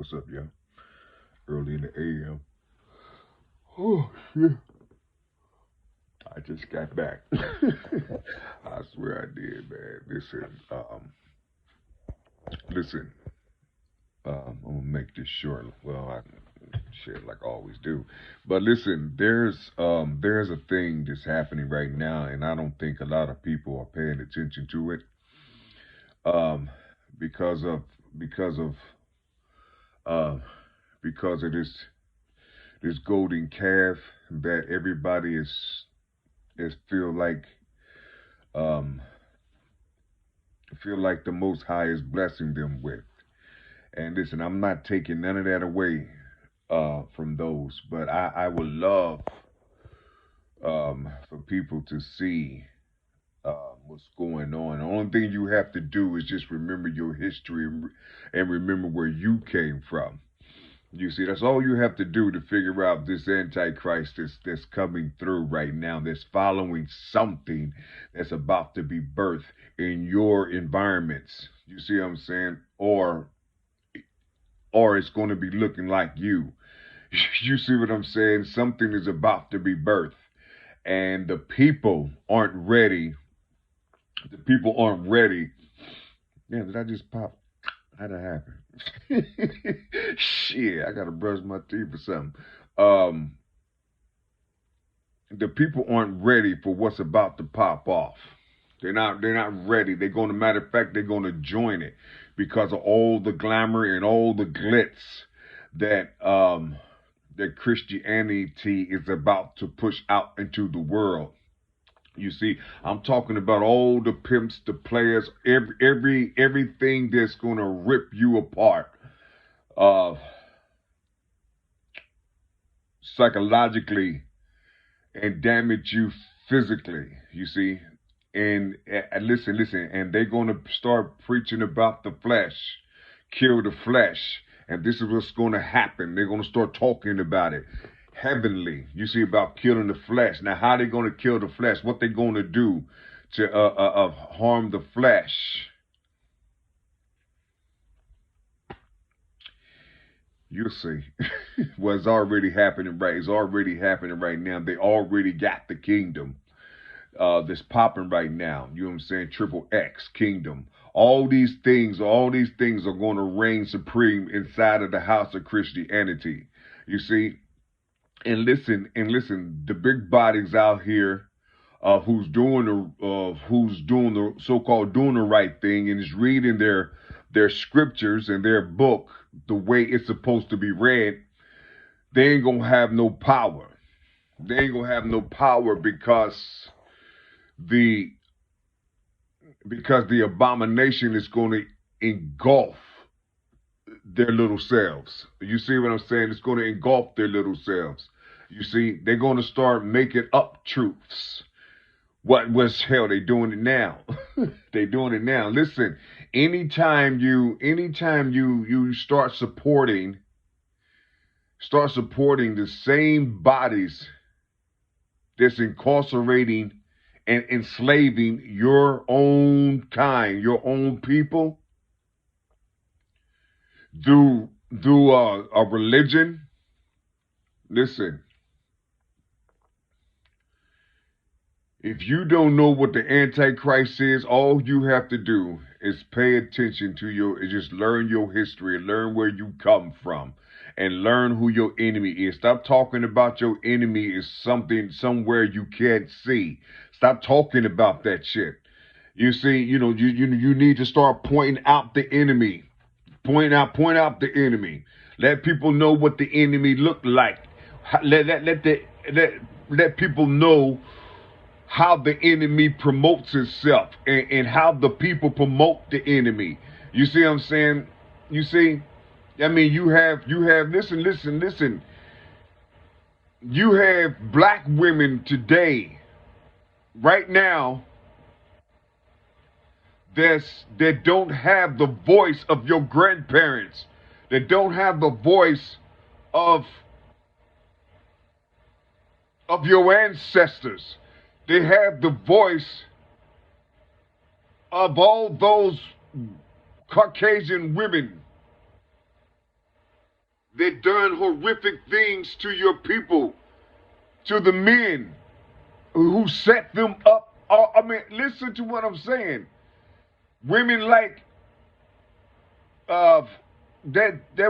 What's up, y'all? Early in the AM. Oh, shit. I just got back. I swear I did, man. Listen. I'm gonna make this short. Well, I share like I always do. But listen, there's a thing that's happening right now, and I don't think a lot of people are paying attention to it. Um, because of because of uh because of this golden calf that everybody is um feel like the Most High is blessing them with. And listen, I'm not taking none of that away from those, but I would love for people to see what's going on. The only thing you have to do is just remember your history and remember where you came from. You see, that's all you have to do to figure out this Antichrist that's coming through right now, that's following something that's about to be birthed in your environments. You see what I'm saying? Or it's going to be looking like you. You see what I'm saying? Something is about to be birthed, and the people aren't ready. The people aren't ready. Yeah, did I just pop? How'd that happen? Shit, I gotta brush my teeth or something. Um, the people aren't ready for what's about to pop off. They're not ready. They're gonna matter of fact, they're gonna join it because of all the glamour and all the glitz that that Christianity is about to push out into the world. You see, I'm talking about all the pimps, the players, everything that's gonna rip you apart, uh, psychologically and damage you physically. You see, and listen, and they're gonna start preaching about the flesh, kill the flesh, and this is what's gonna happen. They're gonna start talking about it. Heavenly, you see about killing the flesh. Now, how they gonna kill the flesh? What they gonna do to harm the flesh? You'll see. Well, it's already happening, right? It's already happening right now. They already got the kingdom that's popping right now. You know what I'm saying? Triple X Kingdom. All these things are going to reign supreme inside of the house of Christianity. You see? And listen, the big bodies out here who's doing the so-called doing the right thing and is reading their scriptures and their book the way it's supposed to be read, they ain't gonna have no power. They ain't gonna have no power the because the abomination is going to engulf their little selves. You see what I'm saying? It's going to engulf their little selves. You see, they're going to start making up truths. What was hell? They doing it now. They doing it now. Listen, anytime you start supporting the same bodies that's incarcerating and enslaving your own kind, your own people, through a religion. Listen, if you don't know what the Antichrist is, all you have to do is pay attention to is just learn your history, learn where you come from, and learn who your enemy is. Stop talking about your enemy is something somewhere you can't see. Stop talking about that shit. You see, you need to start pointing out the enemy. Point out the enemy. Let people know what the enemy look like. Let let people know how the enemy promotes itself and how the people promote the enemy. You see what I'm saying? You see, I mean, you have listen. You have black women today, right now, that don't have the voice of your grandparents, that don't have the voice of your ancestors. They have the voice of all those Caucasian women They've done horrific things to your people, to the men who set them up. I mean, listen to what I'm saying. Women like that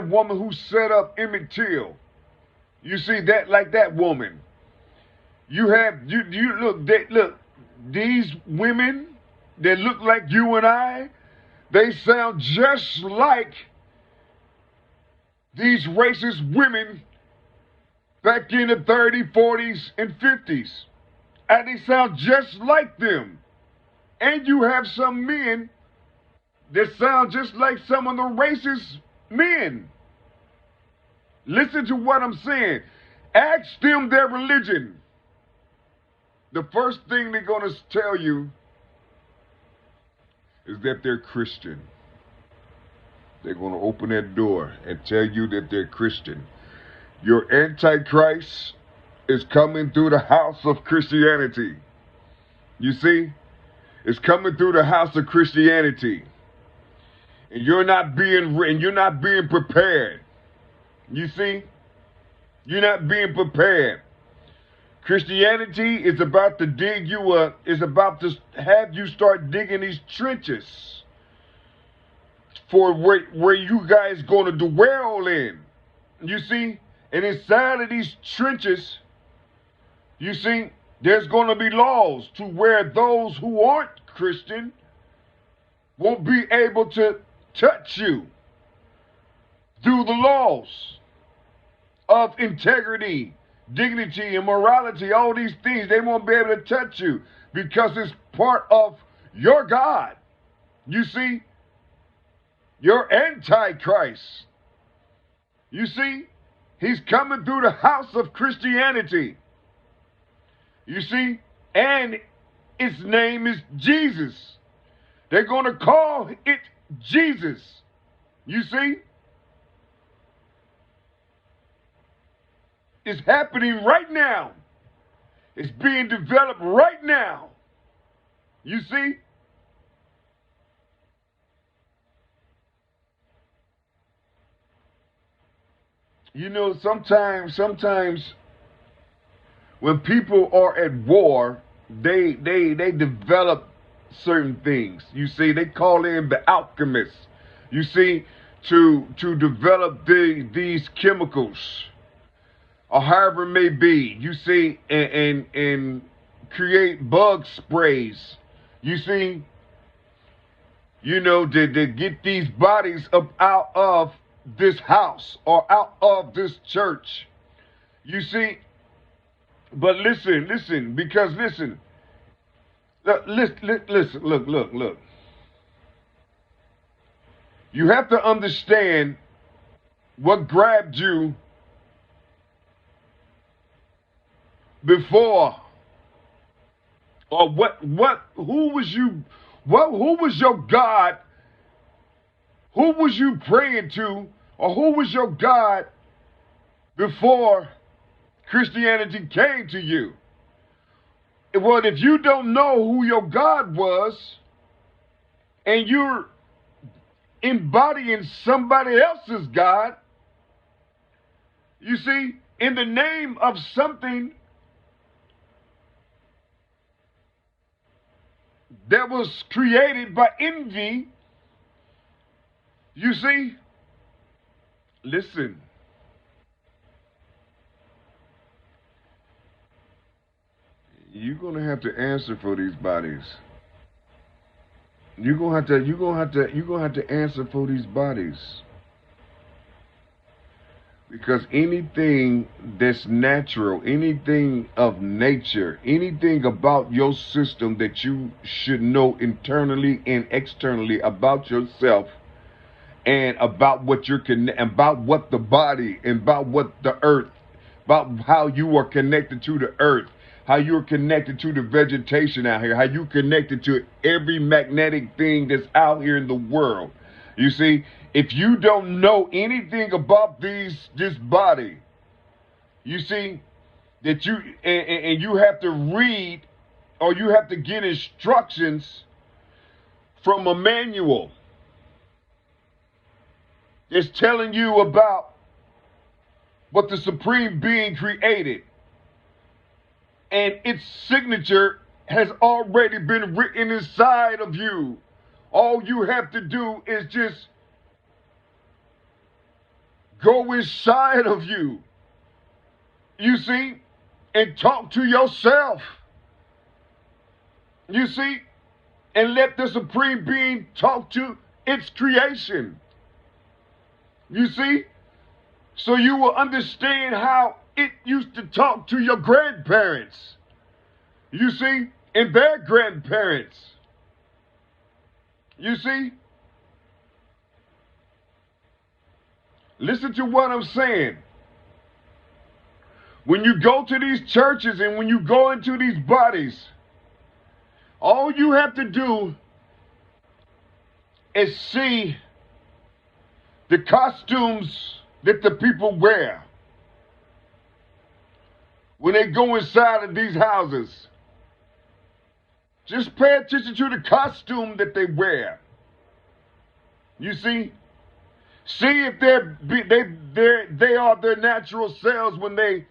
woman who set up Emmett Till. You see that, like that woman. You look these women that look like you and I, they sound just like these racist women back in the 30s, 40s, and 50s. And they sound just like them. And you have some men that sound just like some of the racist men. Listen to what I'm saying. Ask them their religion. The first thing they're going to tell you is that they're Christian. They're going to open that door and tell you that they're Christian. Your Antichrist is coming through the house of Christianity. You see? It's coming through the house of Christianity. And you're not being prepared. You see? You're not being prepared. Christianity is about to dig you up, is about to have you start digging these trenches for where you guys going to dwell in. You see? And inside of these trenches, you see, there's going to be laws to where those who aren't Christian won't be able to touch you through the laws of integrity, dignity, and morality. All these things, they won't be able to touch you because it's part of your God. You see, your Antichrist. You see, he's coming through the house of Christianity. You see, and its name is Jesus. They're going to call it Jesus. You see? It's happening right now. It's being developed right now. You see? You know, sometimes when people are at war, they develop certain things. You see, they call in the alchemists. You see, to develop these chemicals, or however it may be. You see, and create bug sprays. You see, you know, to get these bodies up out of this house or out of this church. You see, but listen, because listen, look. You have to understand what grabbed you before, or who was your God? Who was you praying to, or who was your God before Christianity came to you? Well, if you don't know who your God was, and you're embodying somebody else's God, you see, in the name of something that was created by envy, you see, listen, you're gonna have to answer for these bodies. You're gonna have to answer for these bodies. Because anything that's natural, anything of nature, anything about your system that you should know internally and externally about yourself, and about what about what the body, and about what the earth, about how you are connected to the earth, how you're connected to the vegetation out here, how you connected to every magnetic thing that's out here in the world. You see, if you don't know anything about this body, you see, that and you have to read, or you have to get instructions from a manual. It's telling you about but the Supreme Being created. And its signature has already been written inside of you. All you have to do is just go inside of you, you see, and talk to yourself, you see, and let the Supreme Being talk to its creation, you see, so you will understand how it used to talk to your grandparents, you see, and their grandparents, you see. Listen to what I'm saying. When you go to these churches and when you go into these bodies, all you have to do is see the costumes that the people wear when they go inside of these houses. Just pay attention to the costume that they wear. You see? See if they are their natural selves when they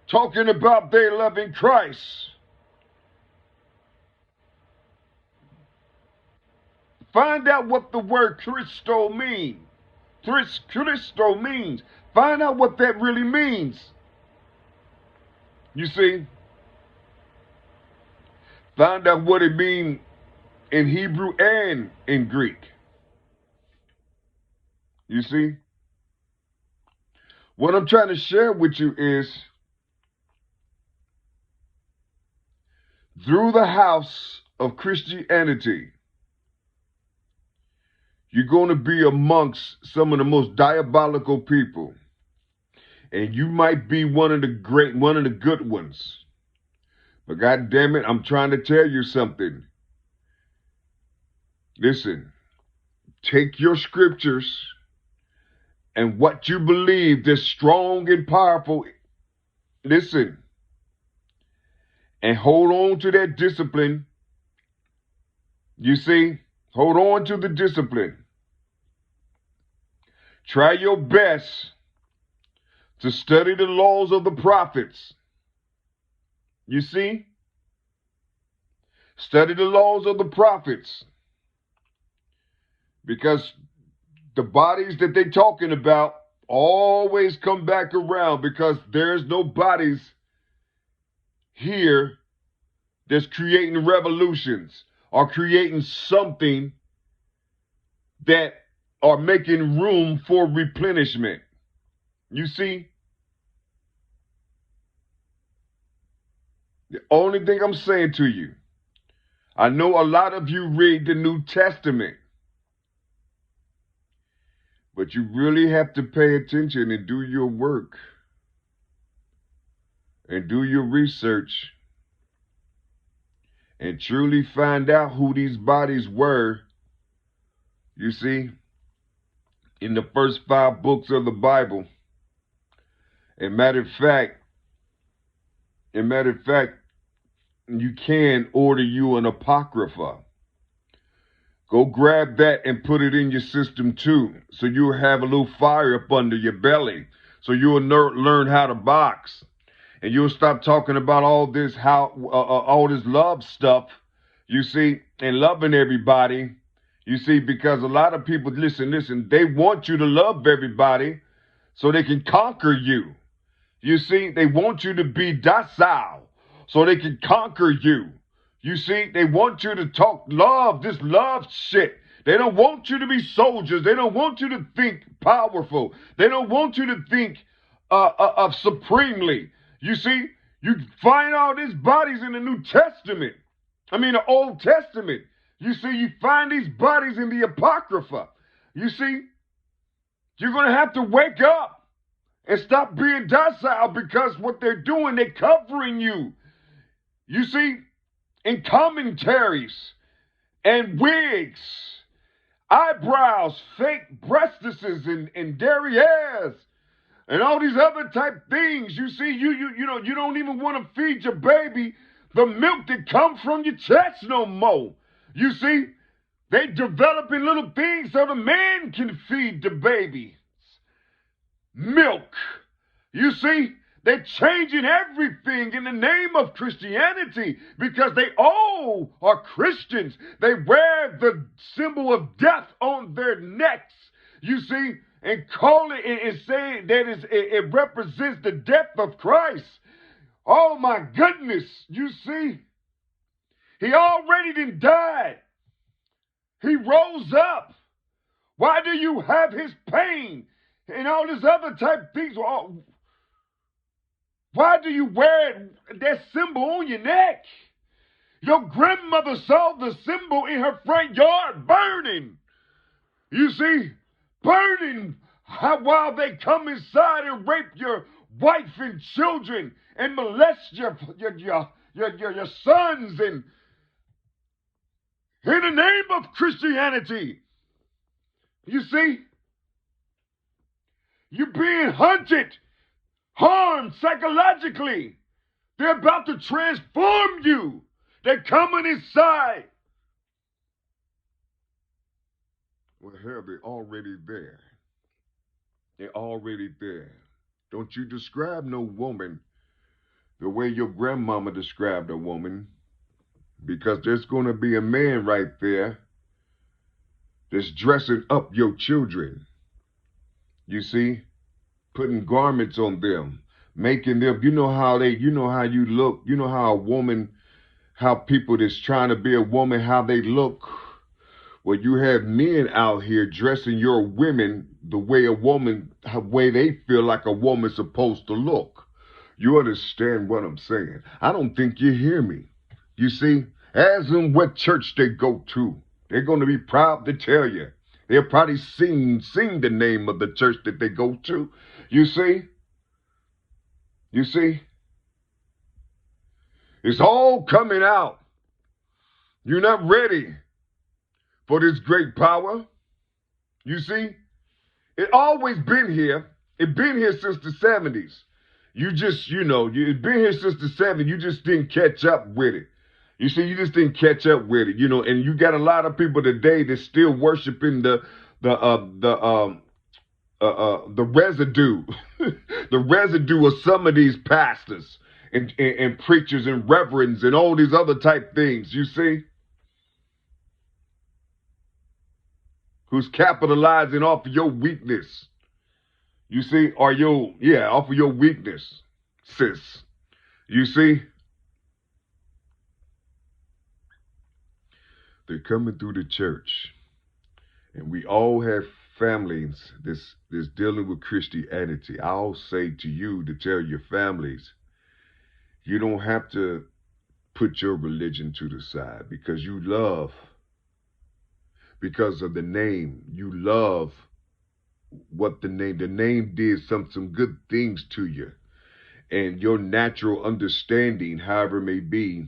talking about they loving Christ. Find out what the word Christo means. Christo means. Find out what that really means. You see? Find out what it means in Hebrew and in Greek. You see? What I'm trying to share with you is through the house of Christianity, you're going to be amongst some of the most diabolical people. And you might be one of the good ones. But God damn it, I'm trying to tell you something. Listen, take your scriptures and what you believe that's strong and powerful, listen, and hold on to that discipline. You see, hold on to the discipline. Try your best to study the laws of the prophets. You see? Study the laws of the prophets. Because the bodies that they're talking about always come back around, because there's no bodies here that's creating revolutions or creating something that are making room for replenishment. You see? The only thing I'm saying to you, I know a lot of you read the New Testament, but you really have to pay attention and do your work and do your research and truly find out who these bodies were. You see, in the first 5 books of the Bible. And matter of fact, you can order you an Apocrypha. Go grab that and put it in your system too, so you'll have a little fire up under your belly, so you'll learn how to box, and you'll stop talking about all this all this love stuff, you see, and loving everybody, you see, because a lot of people, listen, they want you to love everybody so they can conquer you. You see, they want you to be docile so they can conquer you. You see, they want you to talk love, this love shit. They don't want you to be soldiers. They don't want you to think powerful. They don't want you to think of supremely. You see, you find all these bodies in the New Testament. The Old Testament. You see, you find these bodies in the Apocrypha. You see, you're going to have to wake up and stop being docile, because what they're doing, they're covering you. You see, in commentaries and wigs, eyebrows, fake breastises and derrieres, and all these other type things. You see, you know, you don't even want to feed your baby the milk that comes from your chest no more. You see, they developing little things so the man can feed the baby. milk. You see, they're changing everything in the name of Christianity because they all are Christians. They wear the symbol of death on their necks, you see, and call it and say that it represents the death of Christ. Oh my goodness, you see, he already done died. He rose up. Why do you have his pain and all this other type of things? Why do you wear that symbol on your neck? Your grandmother saw the symbol in her front yard burning. You see, burning while they come inside and rape your wife and children and molest your sons and in the name of Christianity. You see, you're being hunted, harmed psychologically. They're about to transform you. They're coming inside. Well, hell, they're already there. They're already there. Don't you describe no woman the way your grandmama described a woman, because there's going to be a man right there that's dressing up your children. You see, putting garments on them, making them, you know how you look, you know how a woman, how people that's trying to be a woman, how they look. Well, you have men out here dressing your women the way way they feel like a woman's supposed to look. You understand what I'm saying? I don't think you hear me. You see, as in what church they go to, they're going to be proud to tell you. They'll probably sing the name of the church that they go to. You see? You see? It's all coming out. You're not ready for this great power. You see? It always been here. It been here since the 70s. You just, it's been here since the 70s. You just didn't catch up with it. You see, you just didn't catch up with it, and you got a lot of people today that's still worshiping the residue, the residue of some of these pastors and preachers and reverends and all these other type things, you see, who's capitalizing off of your weakness, you see, off of your weakness, sis, you see. They're coming through the church, and we all have families that's dealing with Christianity. I'll say to you to tell your families, you don't have to put your religion to the side because you love, because of the name. You love what the name did some good things to you, and your natural understanding, however it may be,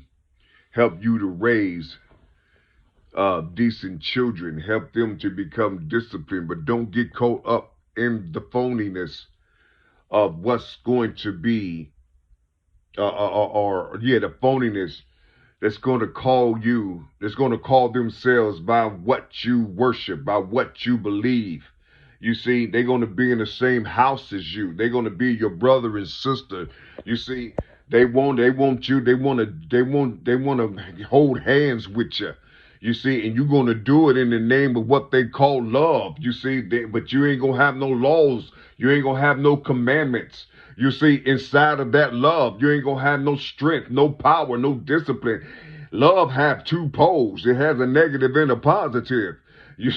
help you to raise decent children, help them to become disciplined, but don't get caught up in the phoniness of what's going to be, the phoniness that's going to call themselves by what you worship, by what you believe. You see, they're going to be in the same house as you. They're going to be your brother and sister. You see, they want to hold hands with you. You see, and you're going to do it in the name of what they call love. You see, but you ain't going to have no laws. You ain't going to have no commandments. You see, inside of that love, you ain't going to have no strength, no power, no discipline. Love have two poles. It has a negative and a positive. You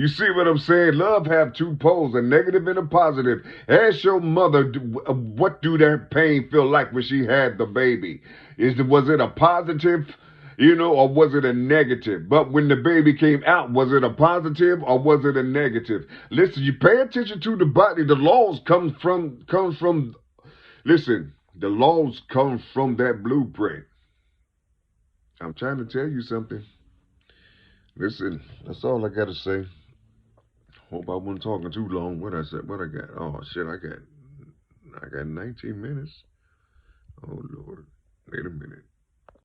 see what I'm saying? Love have two poles, a negative and a positive. Ask your mother, what do that pain feel like when she had the baby? Was it a positive? Or was it a negative? But when the baby came out, was it a positive or was it a negative? Listen, you pay attention to the body. The laws comes from, listen, the laws come from that blueprint. I'm trying to tell you something. Listen, that's all I got to say. Hope I wasn't talking too long. What I got? Oh, shit, I got 19 minutes. Oh, Lord. Wait a minute.